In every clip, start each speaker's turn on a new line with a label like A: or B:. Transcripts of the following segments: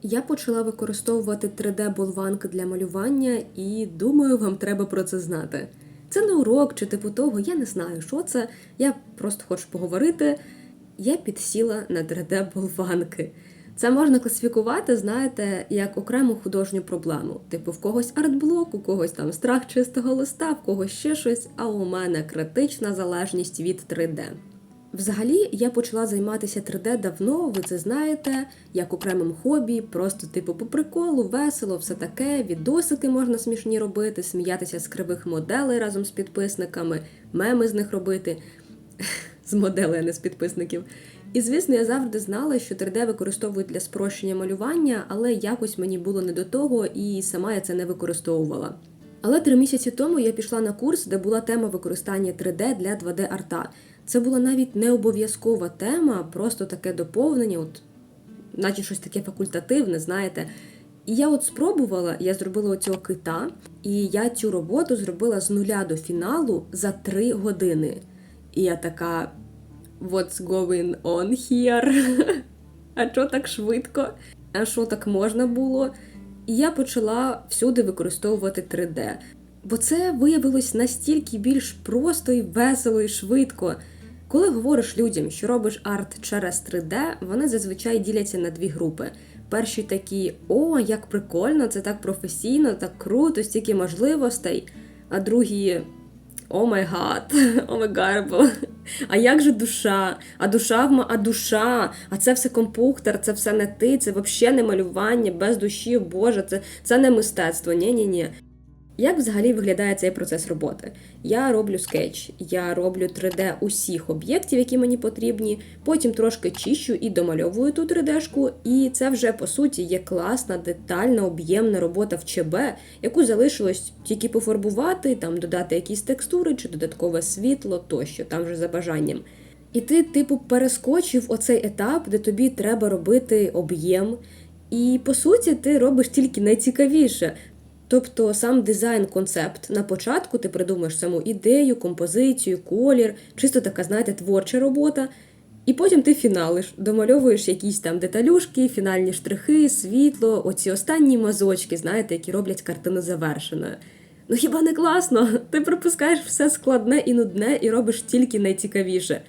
A: Я почала використовувати 3D-болванки для малювання і думаю, вам треба про це знати. Це не урок чи типу того, я не знаю, що це. Я просто хочу поговорити. Я підсіла на 3D-болванки. Це можна класифікувати, знаєте, як окрему художню проблему. Типу, в когось артблок, у когось там страх чистого листа, в когось ще щось, а у мене критична залежність від 3D. Взагалі, я почала займатися 3D давно, ви це знаєте, як окремим хобі, просто типу по приколу, весело, все таке, відосики можна смішні робити, сміятися з кривих моделей разом з підписниками, меми з них робити, з моделей, а не з підписників. І, звісно, я завжди знала, що 3D використовують для спрощення малювання, але якось мені було не до того і сама я це не використовувала. Але 3 місяці тому я пішла на курс, де була тема використання 3D для 2D-арта. Це була навіть не обов'язкова тема, просто таке доповнення, наче щось таке факультативне, знаєте. І я спробувала, я зробила оцього кита, і я цю роботу зробила з нуля до фіналу за 3 години. І я така, what's going on here? А що так швидко? А що так можна було? І я почала всюди використовувати 3D. Бо це виявилось настільки більш просто і весело і швидко. Коли говориш людям, що робиш арт через 3D, вони зазвичай діляться на 2 групи. Перші такі, о, як прикольно, це так професійно, так круто, стільки можливостей. А другі, о май гад, о май гарбо, а як же душа? А це все комп'ютер, це все не ти, це взагалі не малювання, без душі, боже, це не мистецтво, ні-ні-ні. Як взагалі виглядає цей процес роботи? Я роблю скетч, я роблю 3D усіх об'єктів, які мені потрібні, потім трошки чищу і домальовую ту 3D-шку, і це вже, по суті, є класна, детальна, об'ємна робота в ЧБ, яку залишилось тільки пофарбувати, там додати якісь текстури чи додаткове світло тощо, там вже за бажанням. І ти, типу, перескочив оцей етап, де тобі треба робити об'єм, і, по суті, ти робиш тільки найцікавіше. Тобто сам дизайн-концепт. На початку ти придумаєш саму ідею, композицію, колір, чисто така, знаєте, творча робота. І потім ти фіналиш, домальовуєш якісь там деталюшки, фінальні штрихи, світло, оці останні мазочки, знаєте, які роблять картину завершеною. Ну хіба не класно? Ти пропускаєш все складне і нудне і робиш тільки найцікавіше.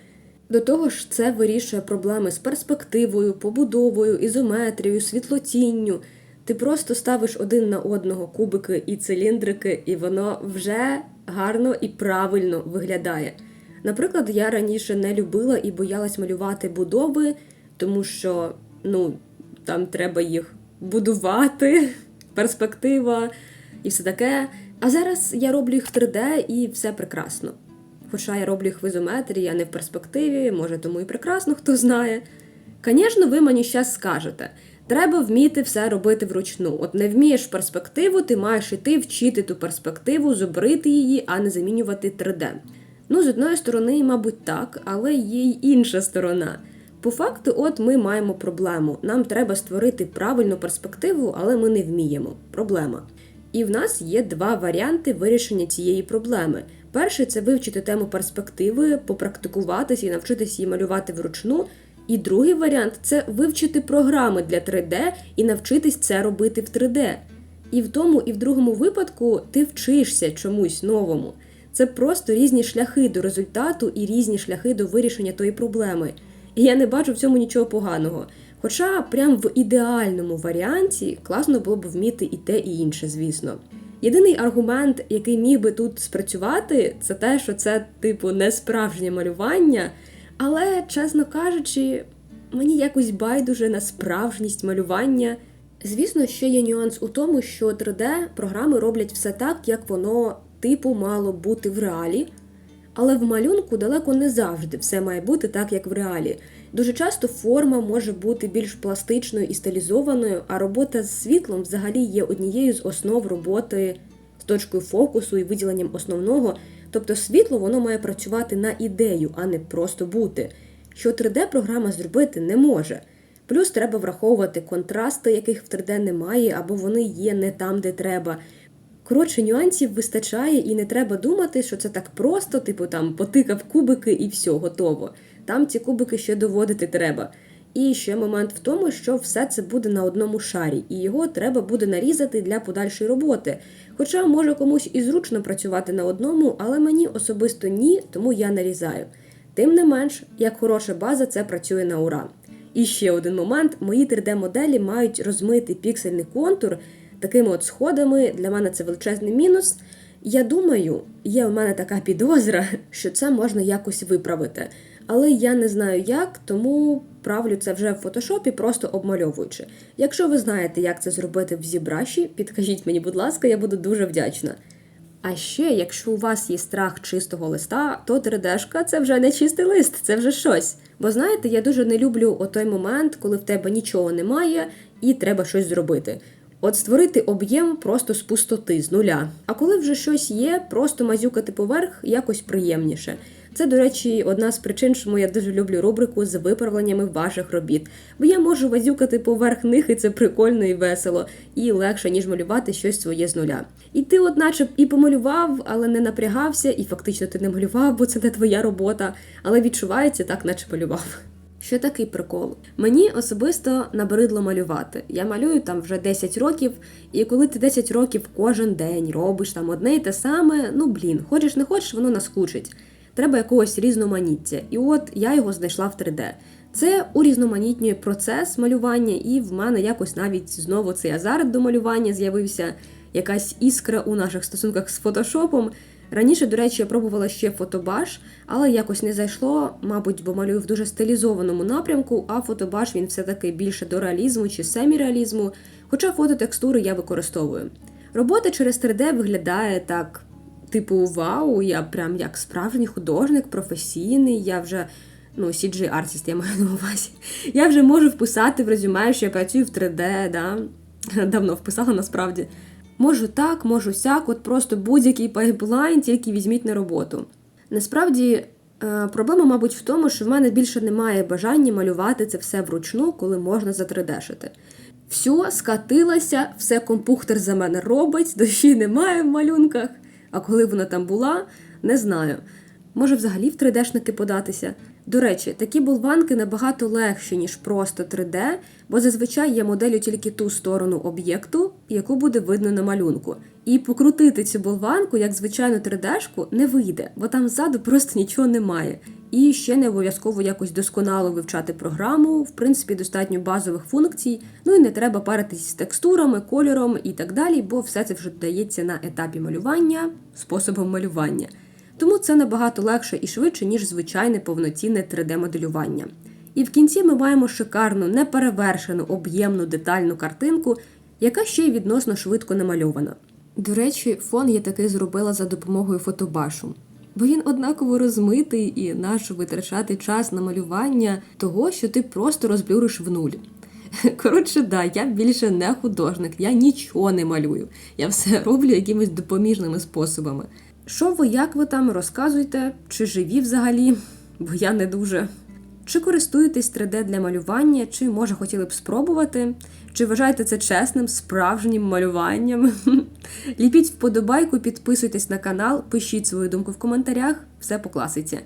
A: До того ж, це вирішує проблеми з перспективою, побудовою, ізометрією, світлотінню. Ти просто ставиш один на одного кубики і циліндрики, і воно вже гарно і правильно виглядає. Наприклад, я раніше не любила і боялась малювати будови, тому що, там треба їх будувати, перспектива і все таке. А зараз я роблю їх в 3D і все прекрасно. Хоча я роблю їх в ізометрії, а не в перспективі, може тому і прекрасно, хто знає. Звісно, ви мені зараз скажете, треба вміти все робити вручну. От не вмієш перспективу, ти маєш іти вчити ту перспективу, зубрити її, а не замінювати 3D. З одної сторони, мабуть, так, але є й інша сторона. По факту, ми маємо проблему. Нам треба створити правильну перспективу, але ми не вміємо. Проблема. І в нас є 2 варіанти вирішення цієї проблеми. Перший – це вивчити тему перспективи, попрактикуватися і навчитися її малювати вручну. І другий варіант – це вивчити програми для 3D і навчитись це робити в 3D. І в тому, і в другому випадку ти вчишся чомусь новому. Це просто різні шляхи до результату і різні шляхи до вирішення тої проблеми. І я не бачу в цьому нічого поганого. Хоча прям в ідеальному варіанті класно було б вміти і те, і інше, звісно. Єдиний аргумент, який міг би тут спрацювати, це те, що це, не справжнє малювання. Але, чесно кажучи, мені якось байдуже на справжність малювання. Звісно, ще є нюанс у тому, що 3D-програми роблять все так, як воно, мало бути в реалі. Але в малюнку далеко не завжди все має бути так, як в реалі. Дуже часто форма може бути більш пластичною і стилізованою, а робота з світлом взагалі є однією з основ роботи з точкою фокусу і виділенням основного. Тобто світло, воно має працювати на ідею, а не просто бути. Що 3D-програма зробити не може. Плюс треба враховувати контрасти, яких в 3D немає, або вони є не там, де треба. Коротше, нюансів вистачає і не треба думати, що це так просто, потикав кубики і все, готово. Там ці кубики ще доводити треба. І ще момент в тому, що все це буде на одному шарі, і його треба буде нарізати для подальшої роботи. Хоча може комусь і зручно працювати на одному, але мені особисто ні, тому я нарізаю. Тим не менш, як хороша база, це працює на ура. І ще один момент, мої 3D-моделі мають розмитий піксельний контур такими от сходами, для мене це величезний мінус. Я думаю, є у мене така підозра, що це можна якось виправити. Але я не знаю як, тому правлю це вже в фотошопі, просто обмальовуючи. Якщо ви знаєте, як це зробити в ZBrush, підкажіть мені, будь ласка, я буду дуже вдячна. А ще, якщо у вас є страх чистого листа, то 3D-шка – це вже не чистий лист, це вже щось. Бо знаєте, я дуже не люблю отой момент, коли в тебе нічого немає і треба щось зробити. От створити об'єм просто з пустоти, з нуля. А коли вже щось є, просто мазюкати поверх якось приємніше. Це, до речі, одна з причин, чому я дуже люблю рубрику з виправленнями ваших робіт. Бо я можу мазюкати поверх них, і це прикольно і весело, і легше, ніж малювати щось своє з нуля. І ти от наче і помалював, але не напрягався, і фактично ти не малював, бо це не твоя робота, але відчувається так, наче малював. Що такий прикол? Мені особисто набридло малювати. Я малюю там вже 10 років, і коли ти 10 років кожен день робиш там одне і те саме, хочеш не хочеш, воно наскучить. Треба якогось різноманіття. І от я його знайшла в 3D. Це урізноманітнює процес малювання, і в мене якось навіть знову цей азарт до малювання з'явився, якась іскра у наших стосунках з фотошопом. Раніше, до речі, я пробувала ще фотобаш, але якось не зайшло, мабуть, бо малюю в дуже стилізованому напрямку, а фотобаш він все-таки більше до реалізму чи семіреалізму, хоча фототекстури я використовую. Робота через 3D виглядає так, типу вау, я прям як справжній художник, професійний, я вже, CG-артист я маю на увазі. Я вже можу вписати в резюме, що я працюю в 3D, да? Давно вписала насправді. Можу так, можу сяк, от просто будь-який пайплайн, тільки візьміть на роботу. Насправді, проблема, мабуть, в тому, що в мене більше немає бажання малювати це все вручну, коли можна за-3D-шити. Все, скатилася, все комп'ютер за мене робить, душі немає в малюнках. А коли вона там була, не знаю. Може взагалі в 3D-шники податися? До речі, такі болванки набагато легші, ніж просто 3D, бо зазвичай я моделю тільки ту сторону об'єкту, яку буде видно на малюнку. І покрутити цю болванку, як звичайну 3D-шку, не вийде, бо там ззаду просто нічого немає. І ще не обов'язково якось досконало вивчати програму, в принципі, достатньо базових функцій, і не треба паритись з текстурами, кольором і так далі, бо все це вже додається на етапі малювання, способом малювання. Тому це набагато легше і швидше, ніж звичайне повноцінне 3D-моделювання. І в кінці ми маємо шикарну, неперевершену, об'ємну, детальну картинку, яка ще й відносно швидко намальована. До речі, фон я таки зробила за допомогою фотобашу. Бо він однаково розмитий і нащо витрачати час на малювання того, що ти просто розблюриш в нуль. Коротше, я більше не художник, я нічого не малюю. Я все роблю якимись допоміжними способами. Що ви, як ви там, розказуйте, чи живі взагалі, бо я не дуже. Чи користуєтесь 3D для малювання, чи, може, хотіли б спробувати? Чи вважаєте це чесним, справжнім малюванням? Ліпіть вподобайку, підписуйтесь на канал, пишіть свою думку в коментарях, все по класиці.